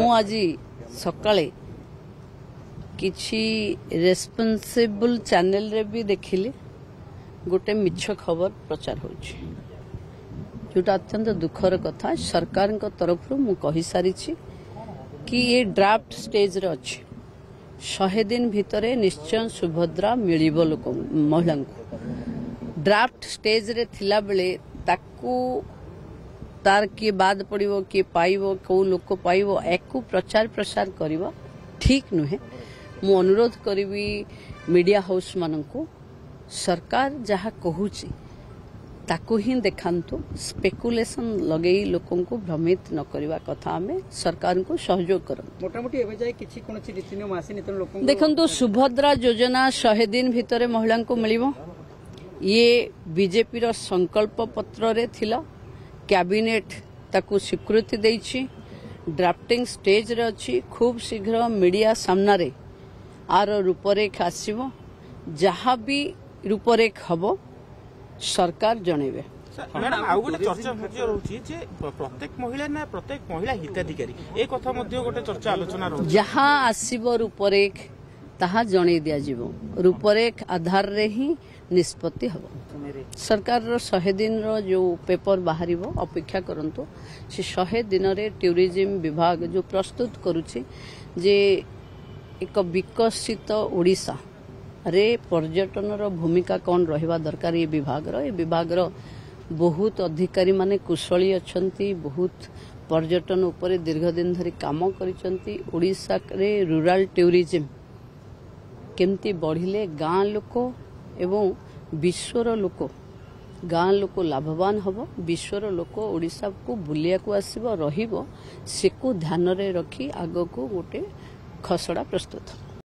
आज सकाळे किछि responsible channel रे भी देखिली गोटे मिछ खबर प्रचार होछि जोटा अत्यंत दुखर कथा। सरकार तरफ मु कहि सारी कि ये ड्राफ्ट स्टेज रे अछि 100 दिन भितरे निश्चय सुभद्रा मिलिबो लोक महिला ड्राफ्ट स्टेज रे थिला बेले ताकू तार किए बाद पड़ो किए पाइबो कौ लोक पाइबो एकू प्रचार प्रसार करवा ठीक नुहे। मु अनुरोध करी मीडिया हाउस मानकू सरकार जहाँ कहूची ताकू ही देखांतु स्पेकुलेशन लगे लोकन को भ्रमित न करवा कथा आमे सरकार को सहयोग कर मोटामोटी एबे जाय किछि कोनोछि रीति नियम आसीनि त लोकन देखंतु सुभद्रा योजना 100 दिन भितरे महिला को मिलिबो ये बीजेपी रो संकल्प पत्र रे थिला कैबिनेट ताकू स्वीकृति देछि ड्राफ्टिंग स्टेज रे अछि खूब शीघ्र मीडिया सामना रे आर रूपरेख आसीबो जहाँ भी रूपरेख हबो सरकार जणेबे। मैडम आउ गोटे चर्चा रहउछि जे प्रत्येक महिला हिताधिकारी ए कथा मध्ये गोटे चर्चा आलोचना रहउछि जहाँ आसीबो रूपरेख ताहा जणे दिया जिवो रूपरेख आधार रे ही निष्पत्ति हबो। सरकार रो 100 दिन रो जो पेपर बाहरिबो अपेक्षा करंतु से 100 दिन रे टूरिज्म विभाग जो प्रस्तुत करूछि जे एक विकसित ओडिशा रे पर्यटन रो भूमिका कौन रहिबा दरकार ये विभाग रो बहुत अधिकारी माने कुशली अछंती बहुत पर्यटन उपरे दीर्घ दिन धरी काम करिसंती। ओडिशा रे रूरल टूरिज्म केमती बढ़िले गाँ लोक एवं विश्वर लोक गाँ लोक लाभवान हब विश्वर लोक ओडिशा को बुलिया को आसीबो रहिबो से को ध्यान रे रखी आगो को गोटे खसड़ा प्रस्तुत।